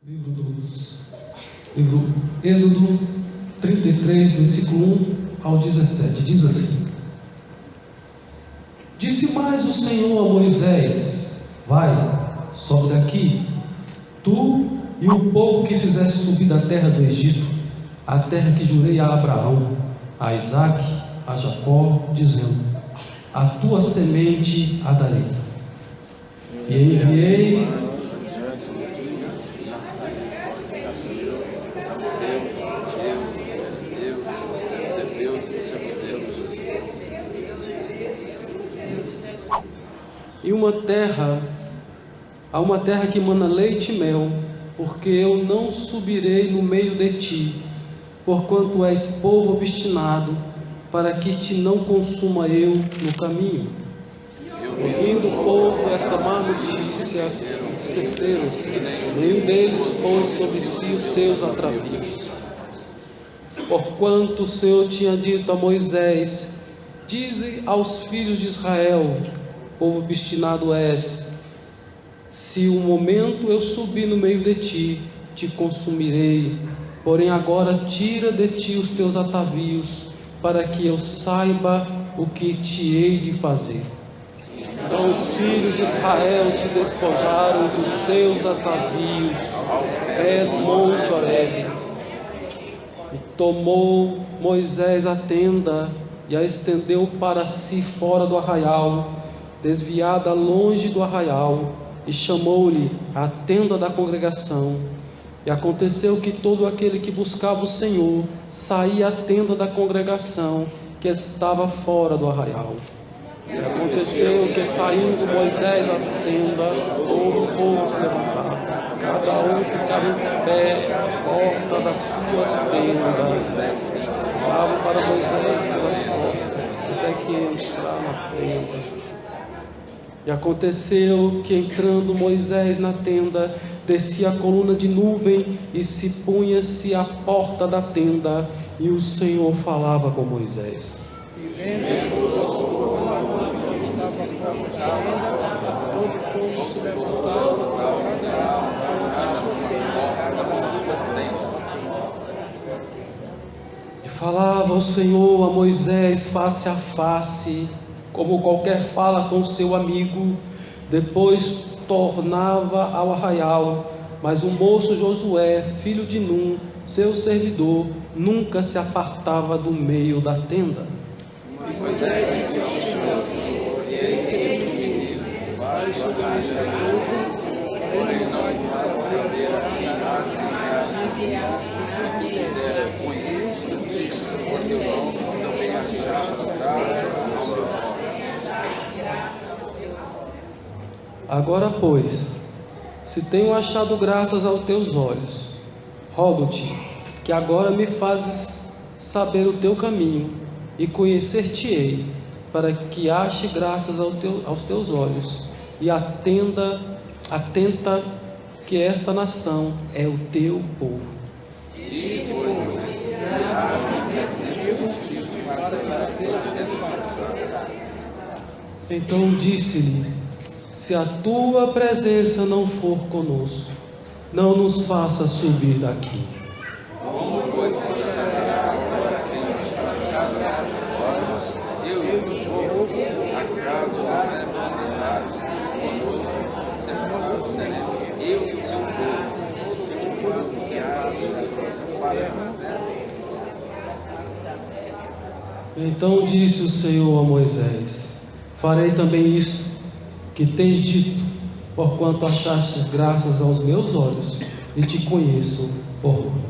Livro Êxodo 33, versículo 1 ao 17, diz assim: Disse mais o Senhor a Moisés: Vai, sobe daqui, tu e o povo que fizeste subir da terra do Egito, a terra que jurei a Abraão, a Isaque, a Jacó, dizendo: a tua semente a darei. E enviei a uma terra que mana leite e mel, porque eu não subirei no meio de ti, porquanto és povo obstinado, para que te não consuma eu no caminho. Ouvindo o povo esta má notícia, esqueceram-se, nenhum deles pôs sobre si os seus atravios. Porquanto o Senhor tinha dito a Moisés: Dize aos filhos de Israel: povo obstinado és, se um momento eu subir no meio de ti, te consumirei. Porém agora tira de ti os teus atavios, para que eu saiba o que te hei de fazer. Então os filhos de Israel se despojaram dos seus atavios ao pé do monte Horebe. E tomou Moisés a tenda e a estendeu para si fora do arraial, desviada longe do arraial, e chamou-lhe a tenda da congregação. E aconteceu que todo aquele que buscava o Senhor saía à tenda da congregação, que estava fora do arraial. E aconteceu que, saindo Moisés da tenda, todo o povo se levantava, cada um ficava em pé à porta da sua tenda. Olhavam para Moisés pelas costas, até que ele entrava na tenda. E aconteceu que, entrando Moisés na tenda, descia a coluna de nuvem e se punha-se à porta da tenda, e o Senhor falava com Moisés. E vendo e falava o Senhor a Moisés face a face, como qualquer fala com seu amigo. Depois tornava ao arraial, mas o moço Josué, filho de Num, seu servidor, nunca se apartava do meio da tenda. E Moisés disse ao Senhor: e eis que os ministros baixo da povo, porém não faz saber a que disseram: conheço-te, porque não também achaste. Agora, pois, se tenho achado graças aos teus olhos, rogo-te que agora me fazes saber o teu caminho, e conhecer-te-ei, para que ache graças aos teus olhos, e atenta que esta nação é o teu povo. Então disse-lhe: se a tua presença não for conosco, não nos faça subir daqui. Como pois será agora que nos achas eu e o povo, acaso não seremos eu e o teu povo, que Então disse o Senhor a Moisés: farei também isto que tens dito, porquanto achastes graças aos meus olhos, e te conheço por nome.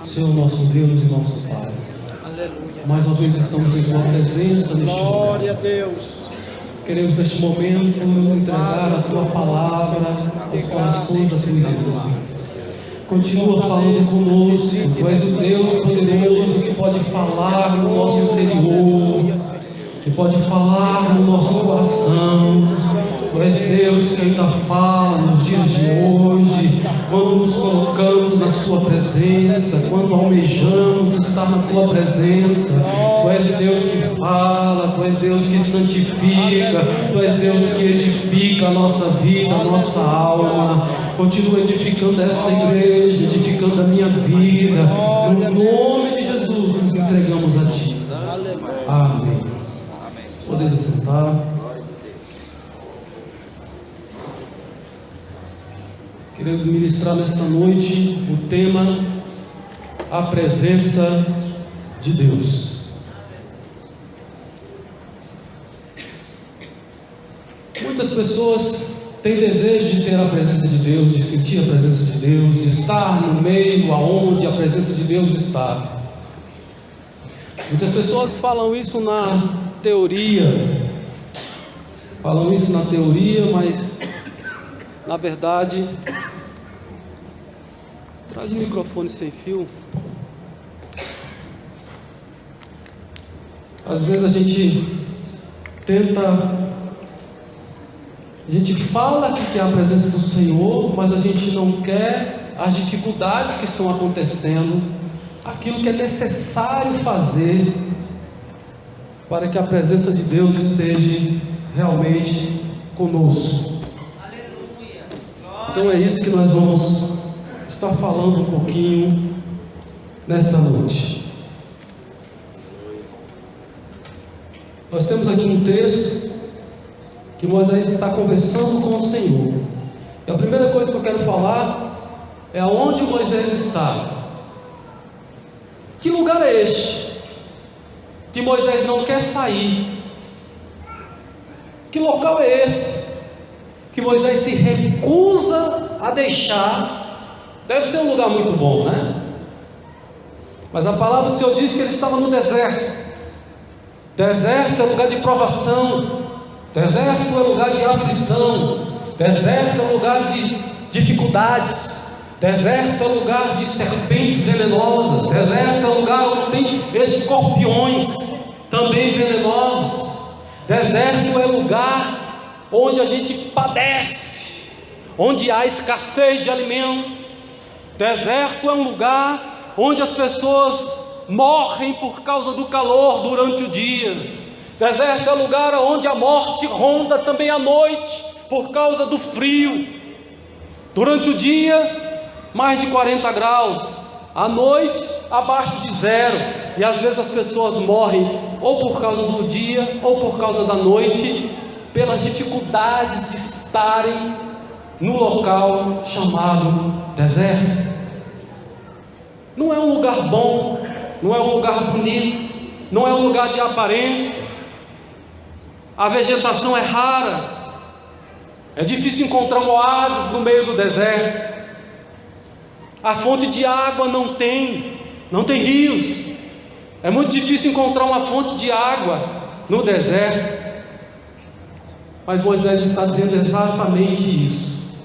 Senhor nosso Deus e nosso Pai, aleluia, mais uma vez estamos em tua presença neste momento. Glória a Deus. Queremos neste momento entregar a tua palavra aos corações da tua igreja. Continua falando conosco. Tu és o Deus poderoso que pode falar no nosso interior, que pode falar no nosso coração. Tu és Deus que ainda fala nos dias de hoje, quando nos colocamos na sua presença, quando almejamos estar na tua presença. Tu és Deus que fala, tu és Deus que santifica, tu és Deus que edifica a nossa vida, a nossa alma. Continua edificando essa igreja, edificando a minha vida. No nome de Jesus, nos entregamos a Ti. Amém. Podeis assentar. Queremos ministrar nesta noite o tema: a presença de Deus. Muitas pessoas têm desejo de ter a presença de Deus, de sentir a presença de Deus, de estar no meio aonde a presença de Deus está. Muitas pessoas falam isso na teoria, mas na verdade, traz o microfone sem fio. Às vezes a gente fala que quer a presença do Senhor, mas a gente não quer as dificuldades que estão acontecendo, aquilo que é necessário fazer para que a presença de Deus esteja realmente conosco. Então é isso que nós vamos estar falando um pouquinho nesta noite. Nós temos aqui um texto que Moisés está conversando com o Senhor. E a primeira coisa que eu quero falar é aonde Moisés está. Que lugar é este que Moisés não quer sair? Que local é esse que Moisés se recusa a deixar? Deve ser um lugar muito bom, né? Mas a palavra do Senhor diz que ele estava no deserto. Deserto é lugar de provação. Deserto é lugar de aflição. Deserto é lugar de dificuldades. Deserto é lugar de serpentes venenosas. Deserto é lugar onde tem escorpiões também venenosos. Deserto é lugar onde a gente padece, onde há escassez de alimento. Deserto é um lugar onde as pessoas morrem por causa do calor durante o dia. Deserto é lugar onde a morte ronda também à noite por causa do frio. Durante o dia, mais de 40 graus. À noite, abaixo de 0. E às vezes as pessoas morrem ou por causa do dia ou por causa da noite, pelas dificuldades de estarem no local chamado deserto. Não é um lugar bom, não é um lugar bonito, não é um lugar de aparência. A vegetação é rara, é difícil encontrar um oásis no meio do deserto. A fonte de água não tem rios. É muito difícil encontrar uma fonte de água no deserto. Mas Moisés está dizendo exatamente isso: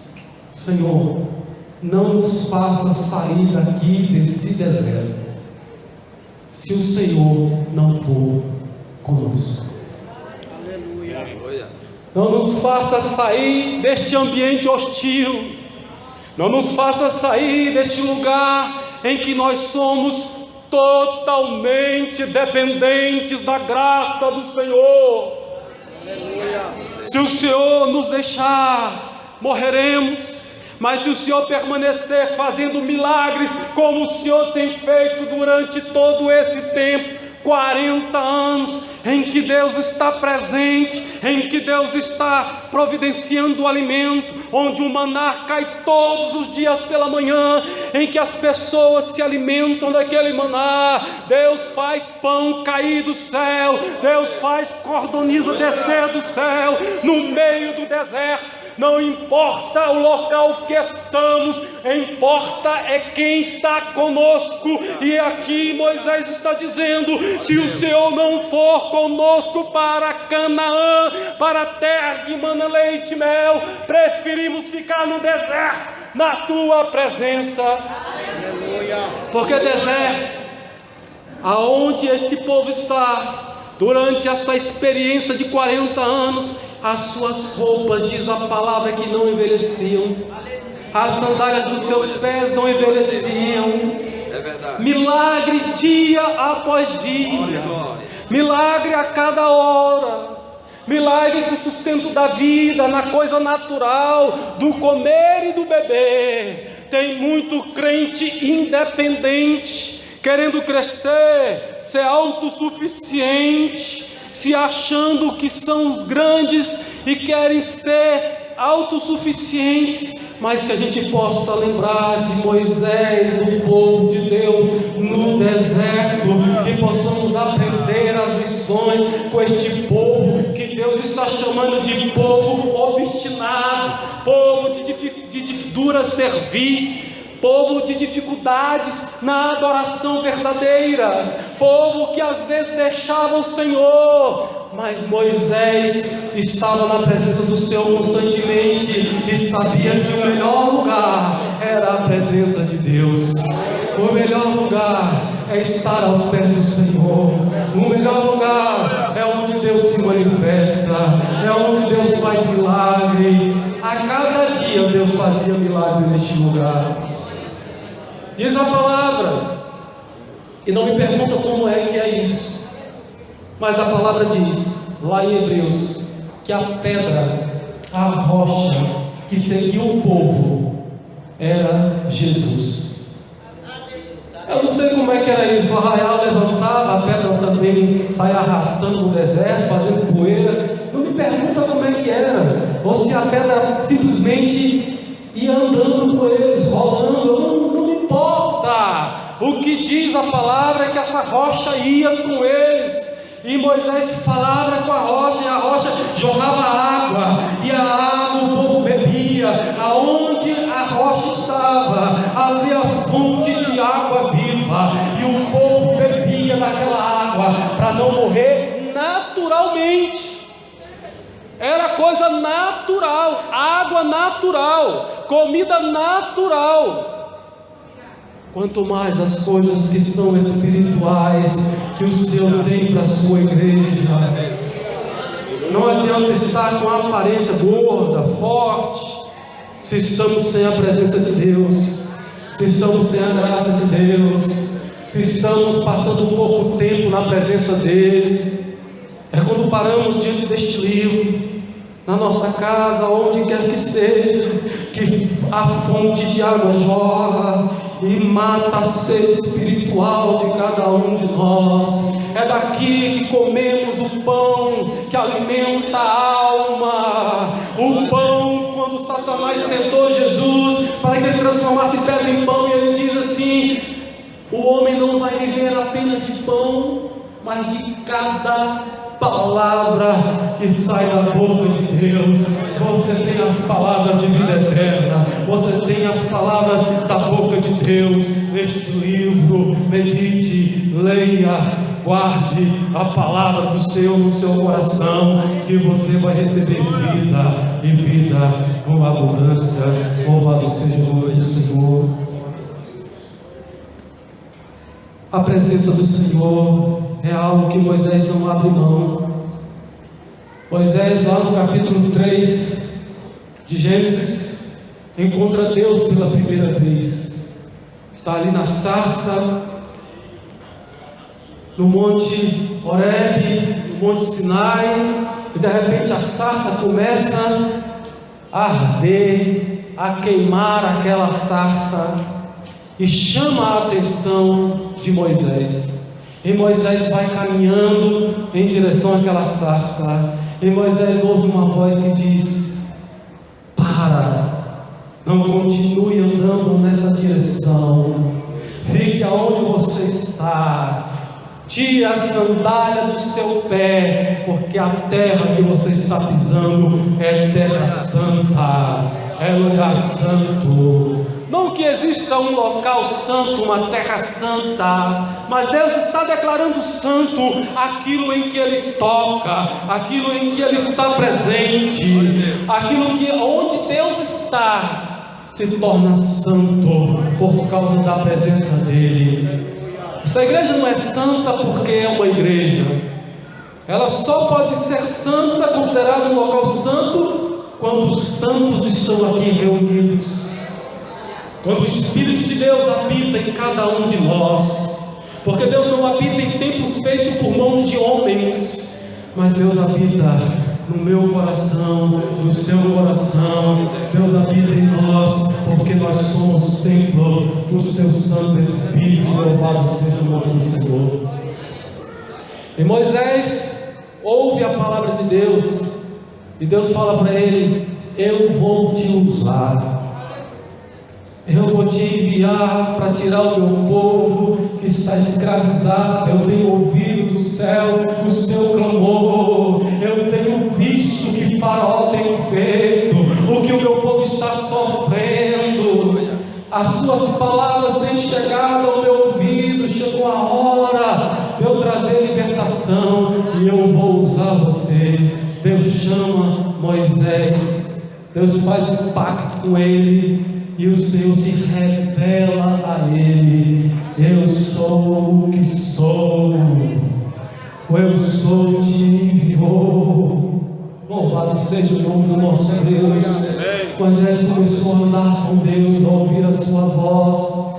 Senhor, não nos faça sair daqui desse deserto se o Senhor não for conosco. Não nos faça sair deste ambiente hostil. Não nos faça sair deste lugar em que nós somos totalmente dependentes da graça do Senhor. Se o Senhor nos deixar, morreremos. Mas se o Senhor permanecer fazendo milagres, como o Senhor tem feito durante todo esse tempo, 40 anos, em que Deus está presente, em que Deus está providenciando o alimento, onde o maná cai todos os dias pela manhã, em que as pessoas se alimentam daquele maná. Deus faz pão cair do céu, Deus faz cordoniza descer do céu, no meio do deserto. Não importa o local que estamos, importa é quem está conosco. E aqui Moisés está dizendo: se o Senhor não for conosco para Canaã, para a terra que mana leite e mel, preferimos ficar no deserto, na tua presença. Aleluia. Porque deserto, aonde esse povo está, durante essa experiência de 40 anos, as suas roupas, diz a palavra, que não envelheciam. As sandálias dos seus pés não envelheciam. É verdade. Milagre dia após dia. Milagre a cada hora. milagre de sustento da vida, na coisa natural, do comer e do beber. Tem muito crente independente, querendo crescer, ser autossuficiente, se achando que são grandes e querem ser autossuficientes. Mas que a gente possa lembrar de Moisés, do povo de Deus no deserto, que possamos aprender as lições com este povo que Deus está chamando de povo obstinado, povo de dura cerviz, povo de dificuldades na adoração verdadeira, povo que às vezes deixava o Senhor. Mas Moisés estava na presença do Senhor constantemente e sabia que o melhor lugar era a presença de Deus. O melhor lugar é estar aos pés do Senhor. O melhor lugar é onde Deus se manifesta, é onde Deus faz milagre. A cada dia Deus fazia milagre neste lugar. Diz a palavra, e não me pergunta como é que é isso, mas a palavra diz, lá em Hebreus, que a pedra, a rocha que seguiu o povo, era Jesus. Eu não sei como é que era isso. O arraial levantava, a pedra também saia arrastando no deserto, fazendo poeira. Não me pergunta como é que era, ou se a pedra simplesmente ia andando com eles, rolando. Não me importa. O que diz a palavra é que essa rocha ia com eles. E Moisés falava com a rocha, e a rocha jogava água, e a água o povo bebia. Aonde a rocha estava, havia fonte de água viva, e o povo bebia daquela água para não morrer naturalmente. Era coisa natural, água natural, comida natural. Quanto mais as coisas que são espirituais que o Senhor tem para a sua igreja. Não adianta estar com a aparência gorda, forte, se estamos sem a presença de Deus, se estamos sem a graça de Deus, se estamos passando um pouco tempo na presença dEle. É quando paramos diante deste livro, na nossa casa, onde quer que seja, que a fonte de água jorra e mata a sede espiritual de cada um de nós. É daqui que comemos o pão que alimenta a alma. O pão, quando Satanás tentou Jesus para que ele transformasse pedra em pão, e ele diz assim: o homem não vai viver apenas de pão, mas de cada palavra que sai da boca de Deus. Você tem as palavras de vida eterna, você tem as palavras da boca de Deus. Neste livro, medite, leia, guarde a palavra do Senhor no seu coração, e você vai receber vida, e vida com abundância. Louvado seja o nome do Senhor. A presença do Senhor é algo que Moisés não abre mão. Moisés, lá no capítulo 3 de Gênesis, encontra Deus pela primeira vez. Está ali na sarça, no monte Horebe, no monte Sinai, e de repente a sarça começa a arder, a queimar aquela sarça, e chama a atenção de Moisés. E Moisés vai caminhando em direção àquela sarça, e Moisés ouve uma voz que diz: para, não continue andando nessa direção, fique aonde você está, tire a sandália do seu pé, porque a terra que você está pisando é terra santa, é lugar santo. Não que exista um local santo, uma terra santa, mas Deus está declarando santo aquilo em que Ele toca, aquilo em que Ele está presente, aquilo que onde Deus está se torna santo por causa da presença dEle. Essa igreja não é santa porque é uma igreja, ela só pode ser santa, considerada um local santo, quando os santos estão aqui reunidos. Quando o Espírito de Deus habita em cada um de nós, porque Deus não habita em templos feitos por mãos de homens, mas Deus habita no meu coração, no seu coração. Deus habita em nós, porque nós somos templo do seu Santo Espírito. Louvado seja o nome do Senhor. E Moisés ouve a palavra de Deus, e Deus fala para ele: eu vou te usar. Eu vou te enviar para tirar o meu povo que está escravizado. Eu tenho ouvido do céu o seu clamor. Eu tenho visto o que Faraó tem feito, o que o meu povo está sofrendo. As suas palavras têm chegado ao meu ouvido. Chegou a hora de eu trazer libertação, e eu vou usar você. Deus chama Moisés, Deus faz um pacto com ele, e o Senhor se revela a ele: eu sou o que sou, eu sou te enviou. Louvado seja o nome do nosso Deus. Moisés começou a andar com Deus, a ouvir a sua voz.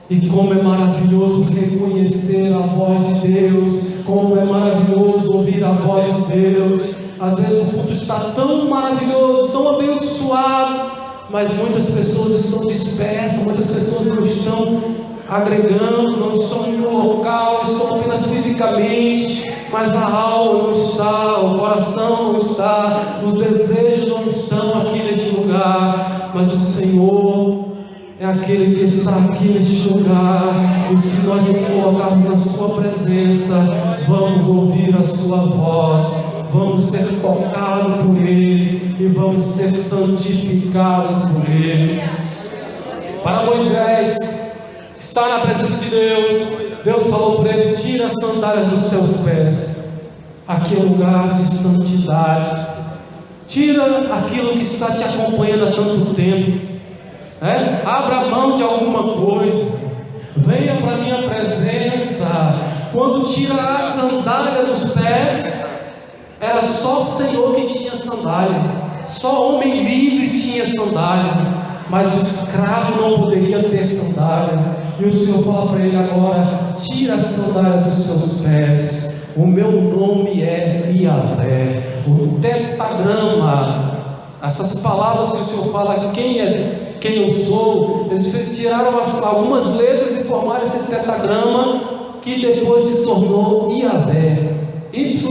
E como é maravilhoso reconhecer a voz de Deus, como é maravilhoso ouvir a voz de Deus. Às vezes o culto está tão maravilhoso, tão abençoado, mas muitas pessoas estão dispersas, muitas pessoas não estão agregando, não estão no local, estão apenas fisicamente, mas a alma não está, o coração não está, os desejos não estão aqui neste lugar. Mas o Senhor é aquele que está aqui neste lugar, e se nós nos colocarmos na sua presença, vamos ouvir a sua voz, vamos ser tocados por eles e vamos ser santificados por ele. Para Moisés, está na presença de Deus, Deus falou para ele: tira as sandálias dos seus pés. Aqui é um lugar de santidade. Tira aquilo que está te acompanhando há tanto tempo. Abra mão de alguma coisa, venha para a minha presença. Quando tira a sandália dos pés, era só o Senhor que tinha sandália, só homem livre tinha sandália, mas o escravo não poderia ter sandália. E o Senhor fala para ele agora: tira a sandália dos seus pés. O meu nome é Yahvé, o tetragrama. Essas palavras que o Senhor fala, quem eu sou, eles tiraram algumas letras e formaram esse tetragrama, que depois se tornou Yahvé, YHWH,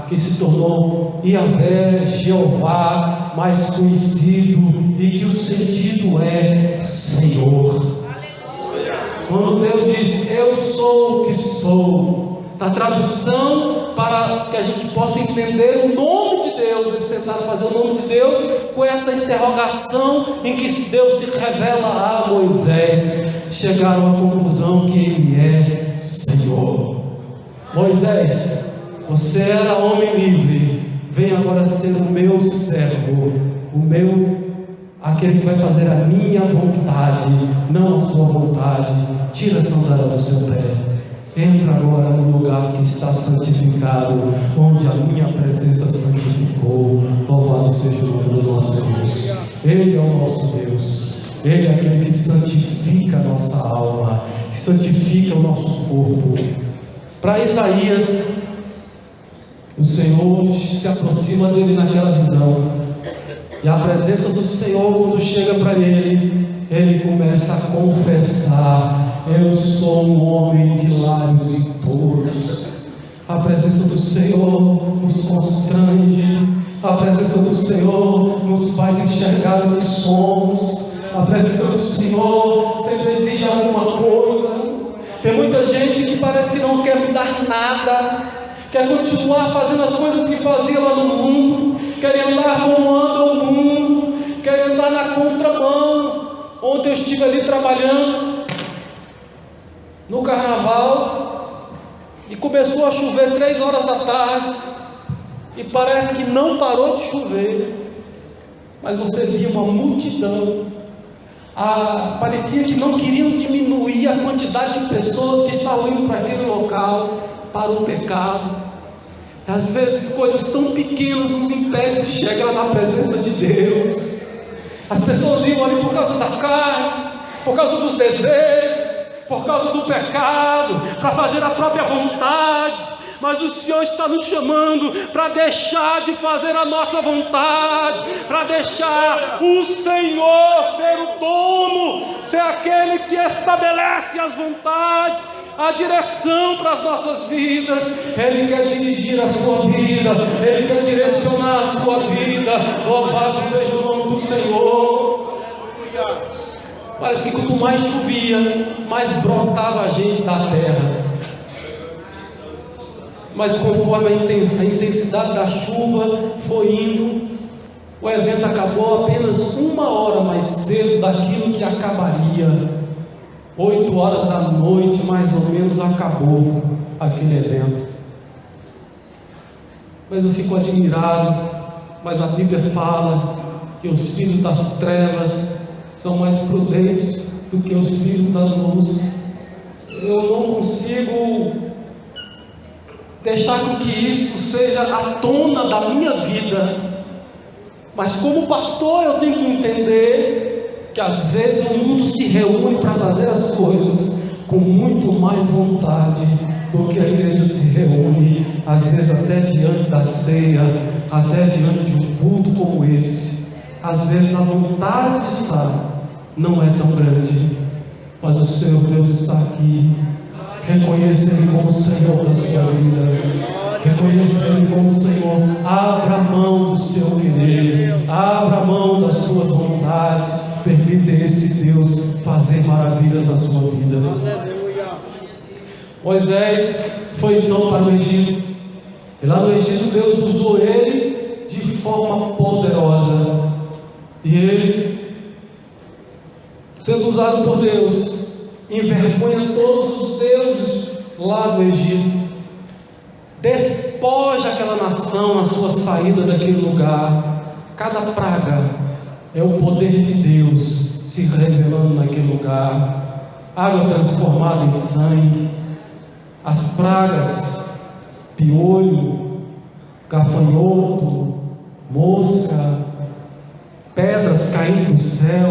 que se tornou Yahvé, Jeová, mais conhecido, e que o sentido é Senhor. Quando Deus diz: eu sou o que sou, na tradução, para que a gente possa entender o nome de Deus, eles tentaram fazer o nome de Deus com essa interrogação em que Deus se revela a Moisés. Chegaram à conclusão que Ele é Senhor. Moisés, você era homem livre, vem agora ser o meu servo, aquele que vai fazer a minha vontade, não a sua vontade. Tira a sandália do seu pé. Entra agora no lugar que está santificado, onde a minha presença santificou. Louvado seja o nome do nosso Deus. Ele é o nosso Deus. Ele é aquele que santifica a nossa alma, que santifica o nosso corpo. Para Isaías, o Senhor se aproxima dele naquela visão, e a presença do Senhor, quando chega para ele, ele começa a confessar: eu sou um homem de lábios impuros. A presença do Senhor nos constrange, a presença do Senhor nos faz enxergar o que somos, a presença do Senhor sempre exige alguma coisa. Tem muita gente que parece que não quer me dar nada, quer continuar fazendo as coisas que fazia lá no mundo, quer andar como anda o mundo, quer andar na contramão. Ontem eu estive ali trabalhando no carnaval e começou a chover 3 horas da tarde, e parece que não parou de chover, mas você via uma multidão. Parecia que não queriam diminuir a quantidade de pessoas que estavam indo para aquele local para o pecado. Às vezes coisas tão pequenas nos impedem de chegar na presença de Deus. As pessoas iam ali por causa da carne, por causa dos desejos, por causa do pecado, para fazer a própria vontade, mas o Senhor está nos chamando para deixar de fazer a nossa vontade, para deixar o Senhor ser o dono, ser aquele que estabelece as vontades, a direção para as nossas vidas. Ele quer dirigir a sua vida, Ele quer direcionar a sua vida. Louvado seja o nome do Senhor. Parece que quanto mais chovia, mais brotava a gente da terra. Mas conforme a intensidade da chuva foi indo, o evento acabou apenas 1 hora mais cedo daquilo que acabaria. 8 horas da noite, mais ou menos, acabou aquele evento. Mas eu fico admirado, mas a Bíblia fala que os filhos das trevas são mais prudentes do que os filhos da luz. Eu não consigo deixar com que isso seja a tona da minha vida, mas como pastor eu tenho que entender que às vezes o mundo se reúne para fazer as coisas com muito mais vontade do que a igreja se reúne, às vezes até diante da ceia, até diante de um culto como esse. Às vezes a vontade de estar não é tão grande, mas o Senhor Deus está aqui. Reconheça Ele como o Senhor da sua vida, reconheça Ele como o Senhor. Abra a mão do seu querer, abra a mão das suas vontades, permita esse Deus fazer maravilhas na sua vida. Moisés foi então para o Egito, e lá no Egito Deus usou ele de forma poderosa, e ele, sendo usado por Deus, envergonha todos os deuses lá do Egito, despoja aquela nação na sua saída daquele lugar. Cada praga é o poder de Deus se revelando naquele lugar. Água transformada em sangue, as pragas, piolho, gafanhoto, mosca, pedras caindo do céu,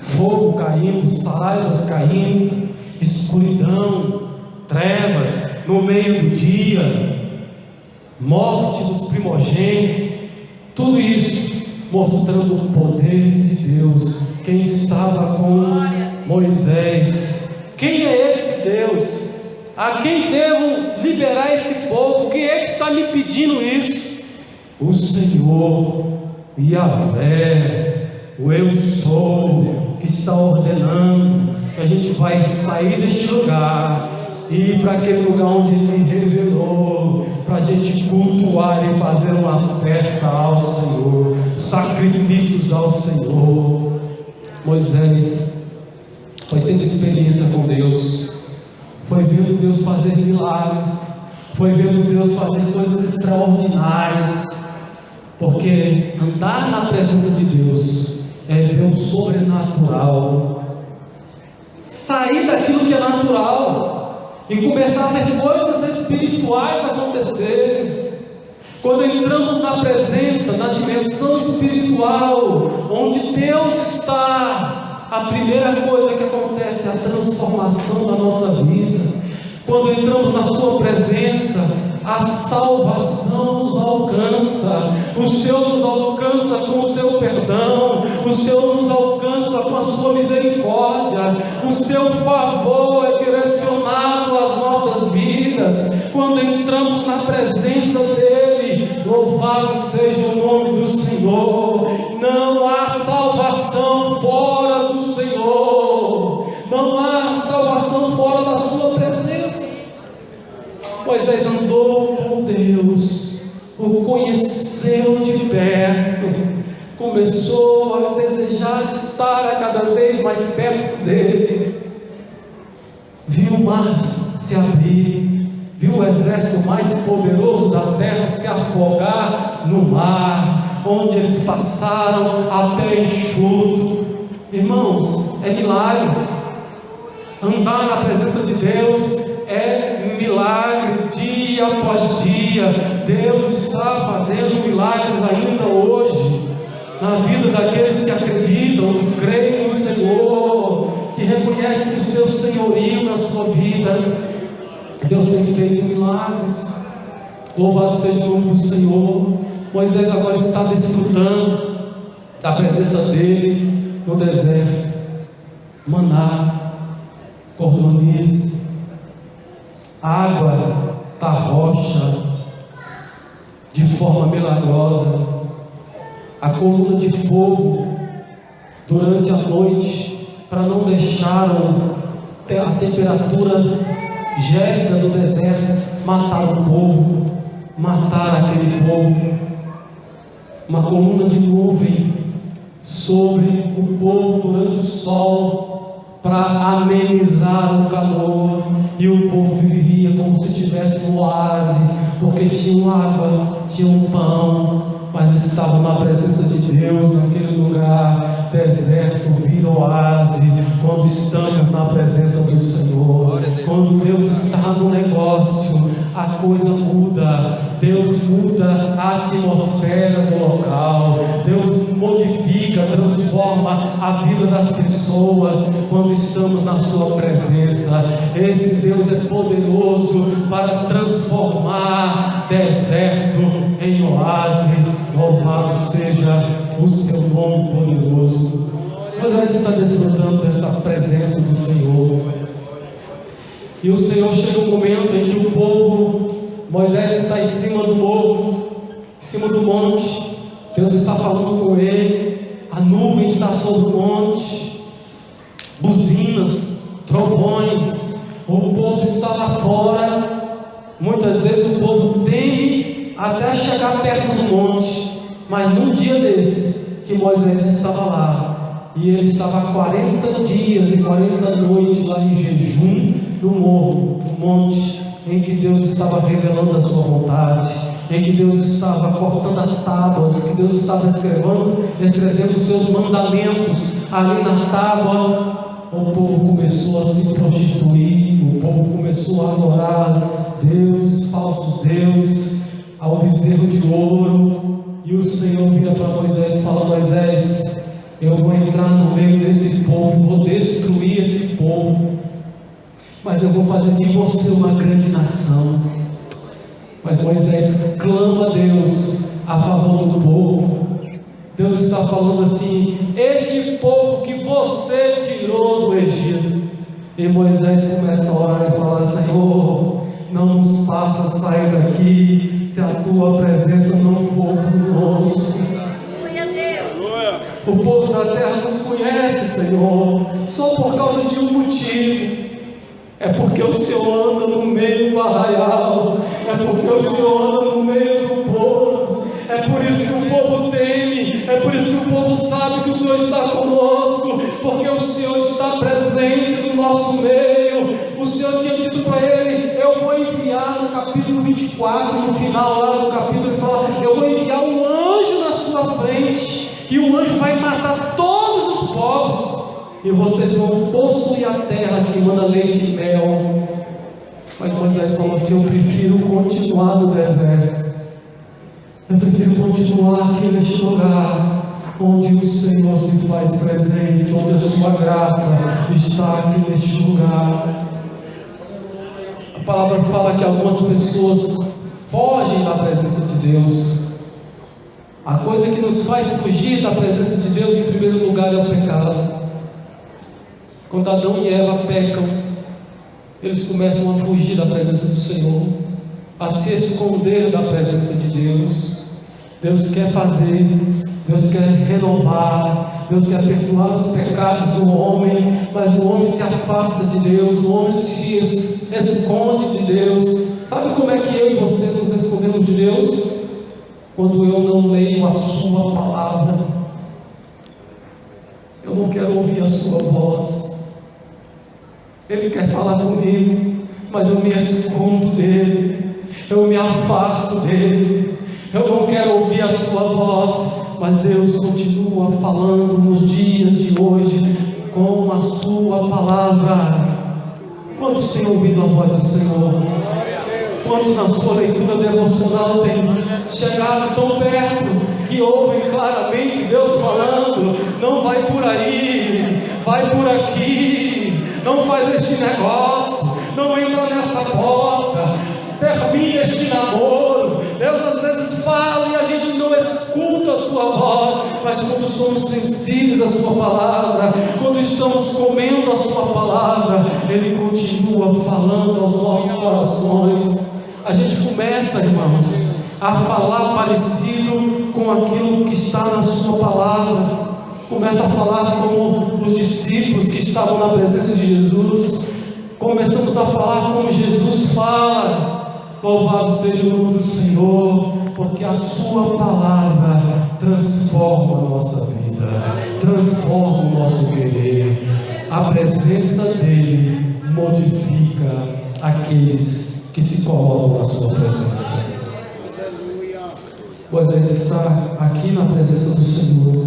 fogo caindo, saraivas caindo, escuridão, trevas no meio do dia, morte dos primogênitos, tudo isso mostrando o poder de Deus. Quem estava com Moisés? Quem é esse Deus? A quem devo liberar esse povo? Quem é que está me pedindo isso? O Senhor, Yahvé, o Eu Sou, que está ordenando que a gente vai sair deste lugar e ir para aquele lugar onde Ele me revelou, para a gente cultuar e fazer uma festa ao Senhor, sacrifícios ao Senhor. Moisés foi tendo experiência com Deus, foi vendo Deus fazer milagres, foi vendo Deus fazer coisas extraordinárias, porque andar na presença de Deus é ver o sobrenatural, sair daquilo que é natural e começar a ver coisas espirituais acontecerem. Quando entramos na presença, na dimensão espiritual, onde Deus está, a primeira coisa que acontece é a transformação da nossa vida. Quando entramos na sua presença, a salvação nos alcança. O Senhor nos alcança com o seu perdão, o Senhor nos alcança com a sua misericórdia, o seu favor é direcionado às nossas vidas. Quando entramos na presença dEle, louvado seja o nome do Senhor. Não há salvação fora do Senhor, não há salvação fora da sua presença. Moisés andou com Deus, o conheceu de perto, começou a desejar estar a cada vez mais perto dele, viu o mar se abrir, viu o exército mais poderoso da terra se afogar no mar, onde eles passaram a pé enxuto. Irmãos, é milagres. Andar na presença de Deus é milagre dia após dia. Deus está fazendo milagres ainda hoje na vida daqueles que acreditam, que creem no Senhor, que reconhecem o seu senhorio na sua vida. Deus tem feito milagres. Louvado seja o nome do Senhor. Moisés agora está desfrutando da presença dele no deserto. Maná, cordonice, água da rocha de forma milagrosa, a coluna de fogo durante a noite para não deixar a temperatura gélida do deserto matar o povo, matar aquele povo. Uma coluna de nuvem sobre o povo durante o sol para amenizar o calor, e o povo vivia como se estivesse no oásis, porque tinha água, tinha um pão, mas estavam na presença de Deus naquele lugar. Deserto vira oásis quando estamos na presença do Senhor. Quando Deus está no negócio, a coisa muda. Deus muda a atmosfera do local. Deus modifica, transforma a vida das pessoas quando estamos na sua presença. Esse Deus é poderoso para transformar deserto em oásis. Louvado seja o seu nome poderoso. Moisés está desfrutando desta presença do Senhor. E o Senhor chega um momento em que o povo, Moisés está em cima do morro, em cima do monte. Deus está falando com ele. A nuvem está sobre o monte, buzinas, trovões. O povo está lá fora. Muitas vezes o povo teme até chegar perto do monte. Mas num dia desse, que Moisés estava lá, e ele estava há 40 dias e 40 noites lá em jejum, no morro, no monte, em que Deus estava revelando a sua vontade, em que Deus estava cortando as tábuas, que Deus estava escrevendo os seus mandamentos ali na tábua. O povo começou a se prostituir, o povo começou a adorar deuses, falsos deuses, ao bezerro de ouro. E o Senhor vira para Moisés e fala: Moisés, eu vou entrar no meio desse povo, vou destruir esse povo, mas eu vou fazer de você uma grande nação. Mas Moisés clama a Deus a favor do povo. Deus está falando assim: este povo que você tirou do Egito. E Moisés começa a orar e falar: Senhor, não nos faça sair daqui se a tua presença não for conosco. O povo da terra nos conhece, Senhor, só por causa de um motivo. É porque o Senhor anda no meio do arraial, é porque o Senhor anda no meio do povo. É por isso que o povo teme, é por isso que o povo sabe que o Senhor está conosco, porque o Senhor está presente no nosso meio. O Senhor tinha dito para ele: eu vou enviar, no capítulo 24, no final lá do capítulo, ele fala: eu vou enviar um anjo na sua frente, e o anjo vai matar todos os povos, e vocês vão possuir a terra que manda leite e mel. Mas Moisés falou assim: eu prefiro continuar no deserto, eu prefiro continuar aqui neste lugar, onde o Senhor se faz presente, onde a sua graça está aqui neste lugar. A palavra fala que algumas pessoas fogem da presença de Deus. A coisa que nos faz fugir da presença de Deus, em primeiro lugar, é o pecado. Quando Adão e Eva pecam, eles começam a fugir da presença do Senhor, a se esconder da presença de Deus. Deus quer fazer, Deus quer renovar, Deus quer perdoar os pecados do homem, mas o homem se afasta de Deus, o homem se esconde de Deus. Sabe como é que eu e você nos escondemos de Deus? Quando eu não leio a sua palavra, eu não quero ouvir a sua voz. Ele quer falar comigo, mas eu me escondo dele, eu me afasto dele, eu não quero ouvir a sua voz. Mas Deus continua falando nos dias de hoje com a sua palavra. Quantos têm ouvido a voz do Senhor? Quantos na sua leitura devocional têm chegado tão perto que ouvem claramente Deus falando: não vai por aí, vai por aqui, não faz este negócio, não entra nessa porta, termina este namoro. Deus às vezes fala e a gente não escuta a sua voz, mas quando somos sensíveis à sua palavra, quando estamos comendo a sua palavra, Ele continua falando aos nossos corações. A gente começa, irmãos, a falar parecido com aquilo que está na sua palavra. Começa a falar como os discípulos que estavam na presença de Jesus. Começamos a falar como Jesus fala. Louvado seja o nome do Senhor, porque a sua palavra transforma a nossa vida, transforma o nosso querer. A presença dele modifica aqueles que se colocam na sua presença. Moisés está aqui na presença do Senhor.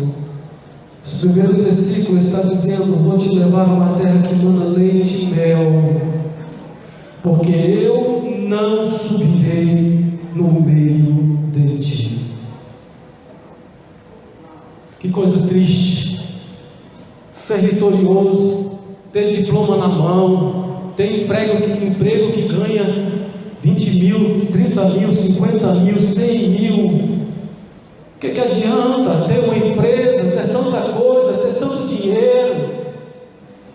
Os primeiros versículos estão dizendo: vou te levar a uma terra que mana leite e mel, porque eu não subirei no meio de ti. Que coisa triste, ser vitorioso, ter diploma na mão, ter emprego que ganha 20 mil, 30 mil, 50 mil, 100 mil. O que adianta ter uma empresa, ter tanta coisa, ter tanto dinheiro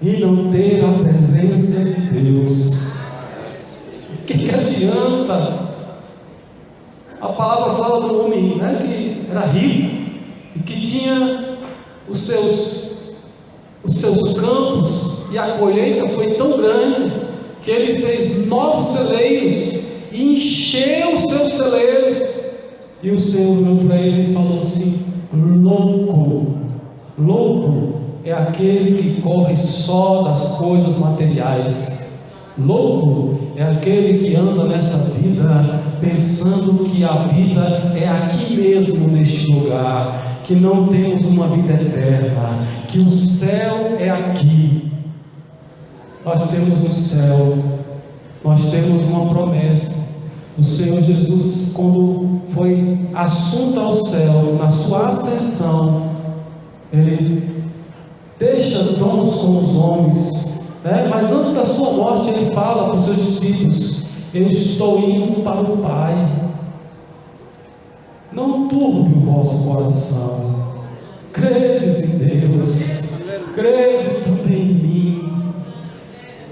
e não ter a presença de Deus? O que adianta? A palavra fala do homem, né, que era rico e que tinha os seus campos, e a colheita foi tão grande que ele fez 9 celeiros e encheu os seus celeiros. E o Senhor olhou para ele e falou assim: louco é aquele que corre só das coisas materiais. Louco é aquele que anda nesta vida pensando que a vida é aqui mesmo, neste lugar, que não temos uma vida eterna, que o céu é aqui. Nós temos um céu, nós temos uma promessa. O Senhor Jesus, quando foi assunto ao céu, na sua ascensão, Ele deixa dons com os homens, né? Mas antes da sua morte, Ele fala para os seus discípulos: eu estou indo para o Pai. Não turbe o vosso coração, credes em Deus, credes também em mim.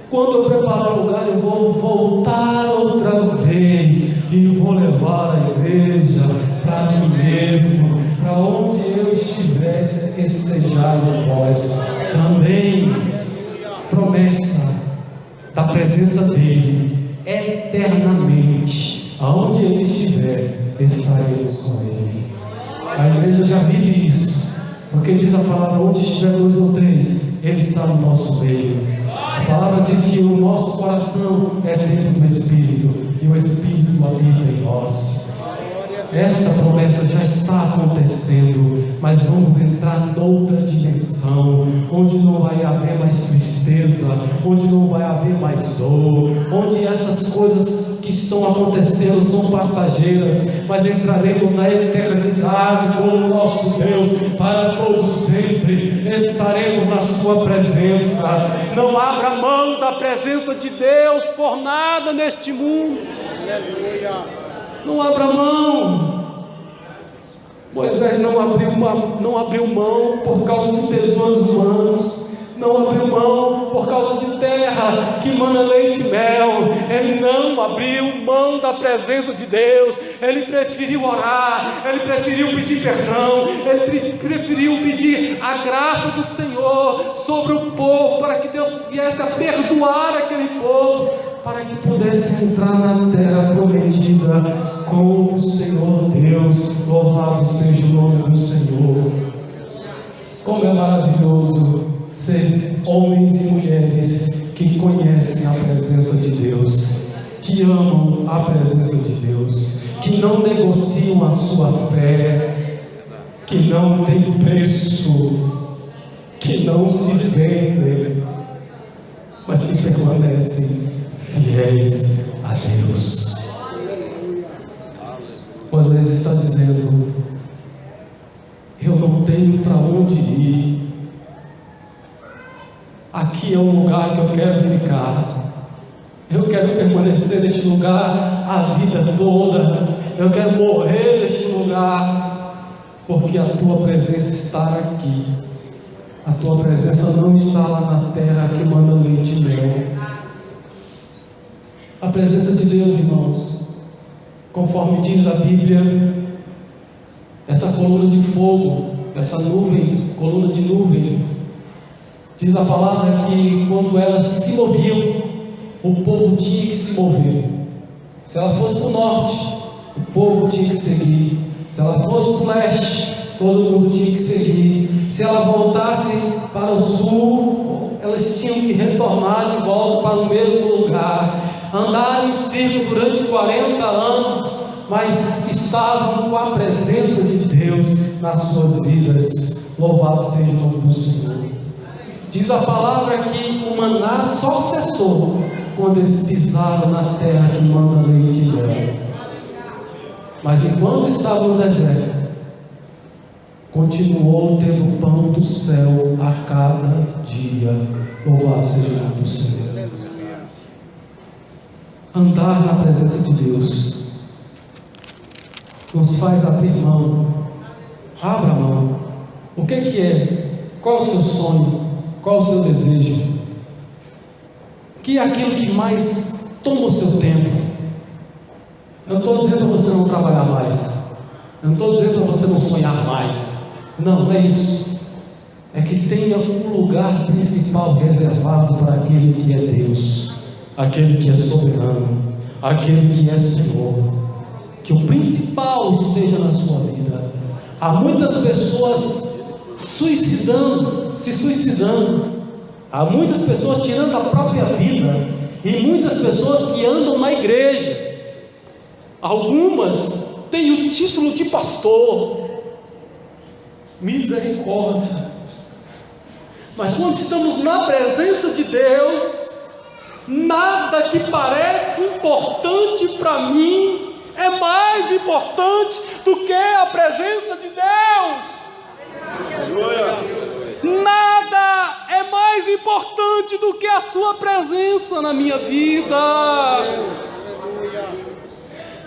Quando eu preparar o lugar, eu vou voltar outra vez e vou levar a igreja para mim mesmo, para onde eu estiver, estejais vós também. Promessa da presença dele eternamente, aonde ele estiver, estaremos com ele. A igreja já vive isso, porque diz a palavra: onde estiver 2 ou 3, ele está no nosso meio. A palavra diz que o nosso coração é dentro do Espírito, e o Espírito habita em nós. Esta promessa já está acontecendo, mas vamos entrar noutra dimensão, onde não vai haver mais tristeza, onde não vai haver mais dor, onde essas coisas que estão acontecendo são passageiras, mas entraremos na eternidade com o nosso Deus para todos sempre. Estaremos na sua presença. Não abra mão da presença de Deus por nada neste mundo. Aleluia. Não abra mão. Moisés não abriu mão por causa de tesouros humanos, não abriu mão por causa de terra que mana leite e mel. Ele não abriu mão da presença de Deus. Ele preferiu orar, ele preferiu pedir perdão, ele preferiu pedir a graça do Senhor sobre o povo, para que Deus viesse a perdoar aquele povo, para que pudesse entrar na terra prometida com o Senhor Deus. Louvado seja o nome do Senhor. Como é maravilhoso ser homens e mulheres que conhecem a presença de Deus, que amam a presença de Deus, que não negociam a sua fé, que não tem preço, que não se vendem, mas que permanecem fiéis a Deus. Moisés está dizendo: eu não tenho para onde ir, aqui é o lugar que eu quero ficar, eu quero permanecer neste lugar a vida toda. Eu quero morrer neste lugar, porque a tua presença está aqui. A tua presença não está lá na terra que manda leite e mel. A presença de Deus, irmãos, conforme diz a Bíblia, essa coluna de fogo, essa nuvem, coluna de nuvem, diz a palavra que quando elas se moviam, o povo tinha que se mover. Se ela fosse para o norte, o povo tinha que seguir. Se ela fosse para o leste, todo mundo tinha que seguir. Se ela voltasse para o sul, elas tinham que retornar de volta para o mesmo lugar. Andaram em círculo durante 40 anos, mas estavam com a presença de Deus nas suas vidas. Louvado seja o nome do Senhor. Diz a palavra que o maná só cessou quando eles pisaram na terra que manda leite e mel. Mas enquanto estavam no deserto, continuou tendo pão do céu a cada dia. Louvado seja o nome do Senhor. Andar na presença de Deus nos faz abrir mão. Abra mão. O que é? Qual é o seu sonho? Qual é o seu desejo? Que é aquilo que mais toma o seu tempo? Eu não estou dizendo para você não trabalhar mais. Eu não estou dizendo para você não sonhar mais. Não é isso. É que tenha um lugar principal reservado para aquele que é Deus, aquele que é soberano, aquele que é Senhor. Que o principal esteja na sua vida. Há muitas pessoas se suicidando. Há muitas pessoas tirando a própria vida. E muitas pessoas que andam na igreja. Algumas têm o título de pastor. Misericórdia. Mas quando estamos na presença de Deus, nada que parece importante para mim é mais importante do que a presença de Deus. Nada é mais importante do que a sua presença na minha vida.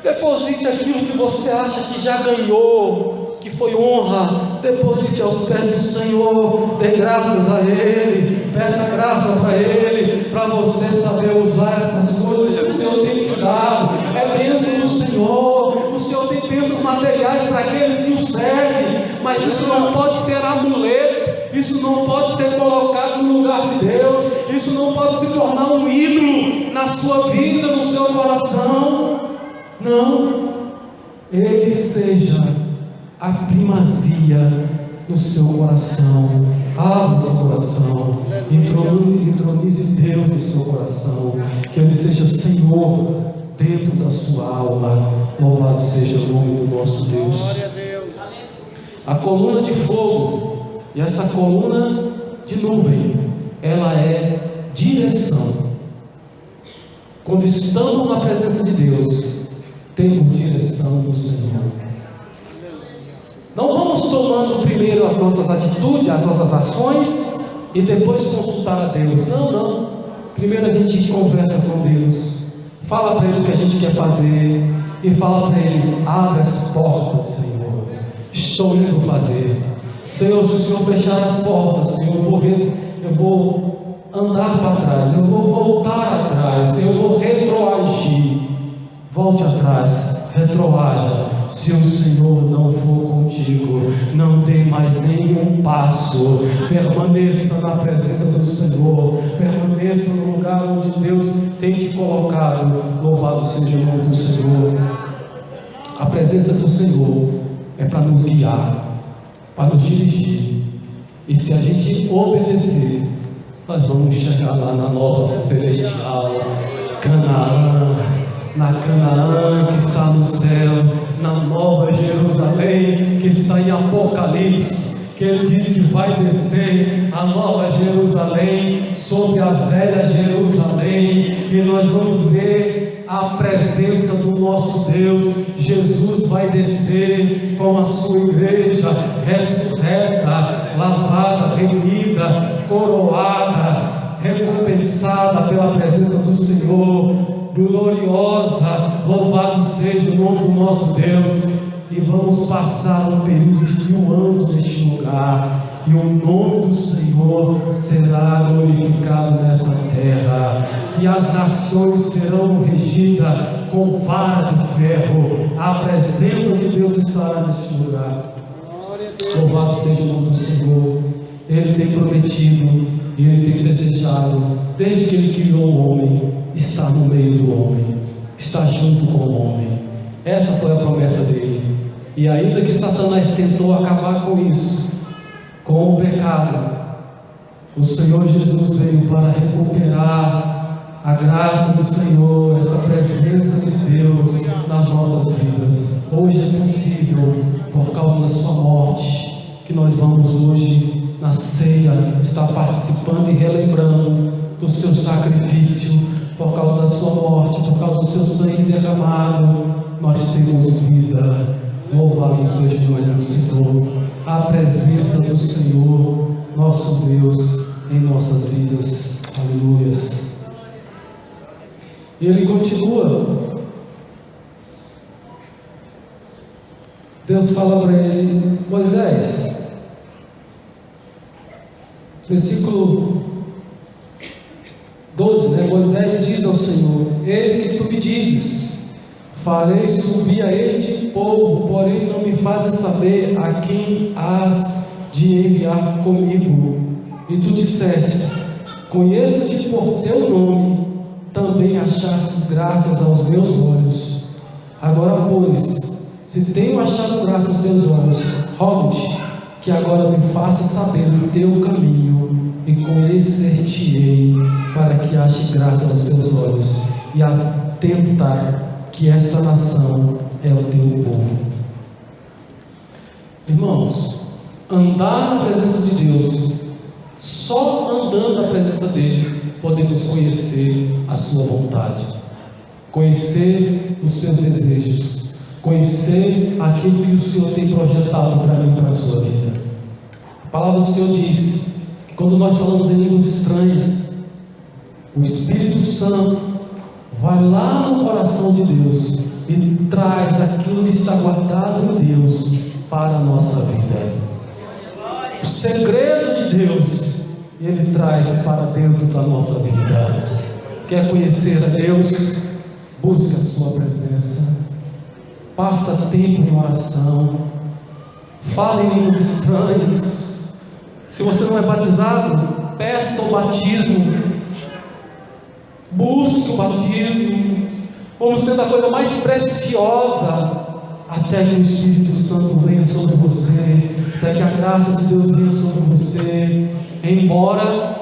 Deposite aquilo que você acha que já ganhou, que foi honra. Deposite aos pés do Senhor. Dê graças a Ele. Peça graça para Ele, para você saber usar essas coisas que o Senhor tem te dado. É bênção do Senhor. O Senhor tem bênçãos materiais para aqueles que o servem, mas isso não pode ser amuleto. Isso não pode ser colocado no lugar de Deus. Isso não pode se tornar um ídolo na sua vida, no seu coração. Não. Ele seja a primazia no seu coração. Abra o seu coração. Entronize Deus no seu coração. Que Ele seja Senhor dentro da sua alma. Louvado seja o nome do nosso Deus. A coluna de fogo e essa coluna de nuvem, ela é direção. Quando estamos na presença de Deus, temos direção do Senhor. Não vamos tomando primeiro as nossas atitudes, as nossas ações, e depois consultar a Deus. Não. Primeiro a gente conversa com Deus, fala para Ele o que a gente quer fazer, e fala para Ele: abre as portas, Senhor. Estou indo fazer. Senhor, se o Senhor fechar as portas, Senhor, eu vou andar para trás, eu vou voltar atrás, Senhor, eu vou retroagir. Volte atrás, retroaja. Se o Senhor não for contigo, não dê mais nenhum passo. Permaneça na presença do Senhor. Permaneça no lugar onde Deus tem te colocado. Louvado seja o nome do Senhor. A presença do Senhor é para nos guiar, para nos dirigir. E se a gente obedecer, nós vamos chegar lá na nova celestial Canaã. Na Canaã que está no céu, na nova Jerusalém que está em Apocalipse, que Ele diz que vai descer a nova Jerusalém sobre a velha Jerusalém, e nós vamos ver a presença do nosso Deus. Jesus vai descer com a sua igreja ressurreta, lavada, remida, coroada, recompensada pela presença do Senhor. gloriosa. Louvado seja o nome do nosso Deus. E vamos passar um período de 1000 anos neste lugar, e o nome do Senhor será glorificado nessa terra, e as nações serão regidas com vara de ferro. A presença de Deus estará neste lugar. Louvado seja o nome do Senhor. Ele tem prometido e Ele tem desejado, desde que Ele criou o homem, estar no meio do homem, estar junto com o homem. Essa foi a promessa dele. E ainda que Satanás tentou acabar com isso, com o pecado, o Senhor Jesus veio para recuperar a graça do Senhor, essa presença de Deus nas nossas vidas. Hoje é possível, por causa da sua morte, que nós vamos hoje na ceia estar participando e relembrando do seu sacrifício. Por causa da sua morte, por causa do seu sangue derramado, nós temos vida. Louvado seja o nome do Senhor. A presença do Senhor, nosso Deus, em nossas vidas. Aleluias. E ele continua. Deus fala para ele: Moisés, versículo 12, Moisés diz ao Senhor: eis que tu me dizes, farei subir a este povo, porém não me fazes saber a quem has de enviar comigo. E tu disseste: conheço-te por teu nome, também achastes graças aos meus olhos. Agora, pois, se tenho achado graça aos teus olhos, rogo-te que agora me faça saber o teu caminho, e conhecer-te-ei, para que ache graça aos teus olhos, e atenta que esta nação é o teu povo. Irmãos, andar na presença de Deus, só andando na presença dele, podemos conhecer a sua vontade, conhecer os seus desejos, conhecer aquilo que o Senhor tem projetado para mim e para a sua vida. A palavra do Senhor diz que quando nós falamos em línguas estranhas, o Espírito Santo vai lá no coração de Deus e traz aquilo que está guardado em Deus para a nossa vida. O segredo de Deus Ele traz para dentro da nossa vida. Quer conhecer a Deus? Busque a sua presença, passa tempo em oração, fale em línguas estranhas. Se você não é batizado, peça o batismo. Busque o batismo como sendo a coisa mais preciosa, até que o Espírito Santo venha sobre você, até que a graça de Deus venha sobre você. Embora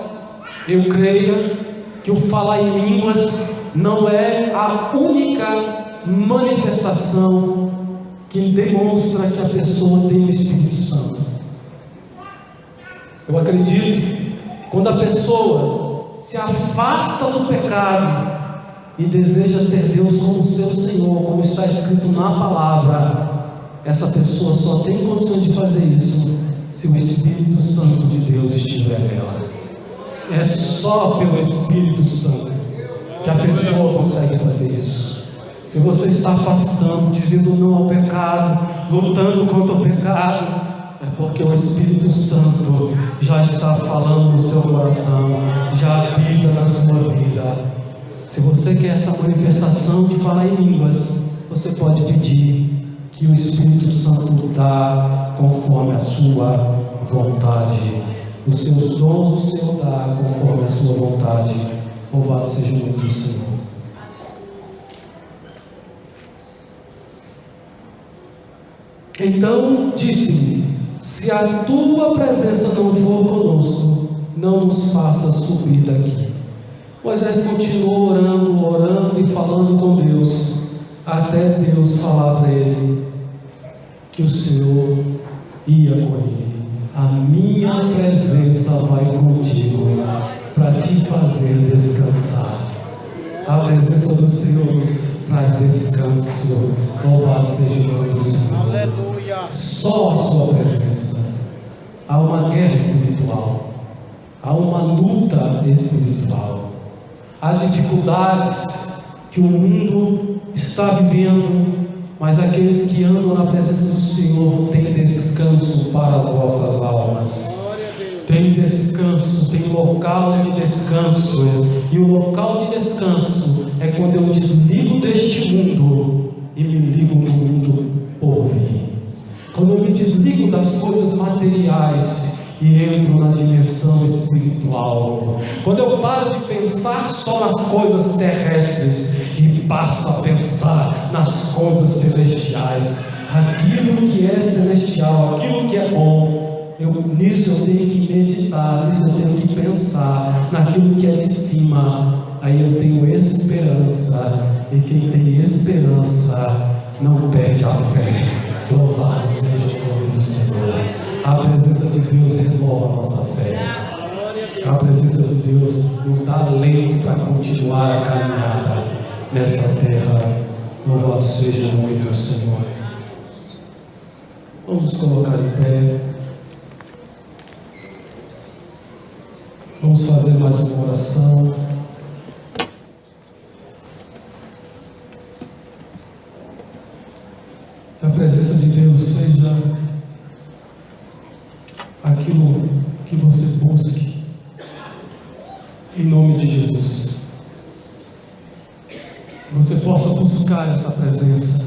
eu creia que o falar em línguas não é a única manifestação que demonstra que a pessoa tem o Espírito Santo. Eu acredito que quando a pessoa se afasta do pecado e deseja ter Deus como seu Senhor, como está escrito na palavra, essa pessoa só tem condição de fazer isso se o Espírito Santo de Deus estiver nela. É só pelo Espírito Santo que a pessoa consegue fazer isso. Se você está afastando, dizendo não ao pecado, lutando contra o pecado, é porque o Espírito Santo já está falando no seu coração, já habita na sua vida. Se você quer essa manifestação de falar em línguas, você pode pedir que o Espírito Santo dá conforme a sua vontade. Os seus dons o Senhor dá conforme a sua vontade. Louvado seja o nome do Senhor. Então disse-me: se a tua presença não for conosco, não nos faça subir daqui. Moisés continuou orando e falando com Deus, até Deus falar para ele que o Senhor ia com ele. A minha presença vai contigo para te fazer descansar. A presença do Senhor nos traz descanso. Louvado seja o nome do Senhor. Aleluia. Só a sua presença. Há uma guerra espiritual, há uma luta espiritual, há dificuldades que que o mundo está vivendo, mas aqueles que andam na presença do Senhor têm descanso para as vossas almas. Tem descanso, tem local de descanso. E o local de descanso é quando eu desligo deste mundo e me ligo no mundo por vir. Quando eu me desligo das coisas materiais e entro na dimensão espiritual. Quando eu paro de pensar só nas coisas terrestres e passo a pensar nas coisas celestiais. Aquilo que é celestial, aquilo que é bom. Nisso eu tenho que meditar, nisso eu tenho que pensar, naquilo que é de cima. Aí eu tenho esperança, e quem tem esperança não perde a fé. Louvado seja o nome do Senhor. A presença de Deus renova a nossa fé. A presença de Deus nos dá alento para continuar a caminhada nessa terra. Louvado seja o nome do Senhor. Vamos nos colocar em pé. Vamos fazer mais uma oração. Que a presença de Deus seja aquilo que você busque, em nome de Jesus. Que você possa buscar essa presença,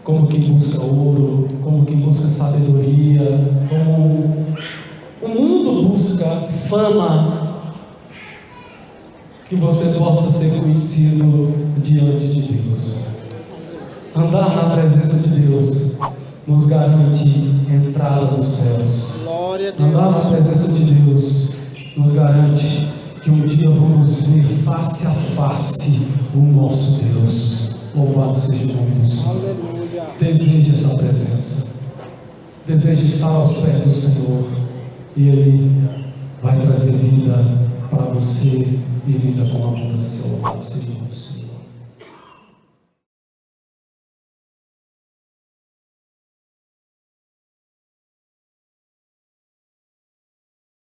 como quem busca ouro, como quem busca sabedoria, como o mundo busca fama. Que você possa ser conhecido diante de Deus. Andar na presença de Deus nos garante entrada nos céus. Andar na presença de Deus nos garante que um dia vamos ver face a face o nosso Deus. Louvado seja o nome do Senhor. Deseje essa presença. Deseje estar aos pés do Senhor. E Ele vai trazer vida para você e vida com abundância. Louvado seja o nome do Senhor.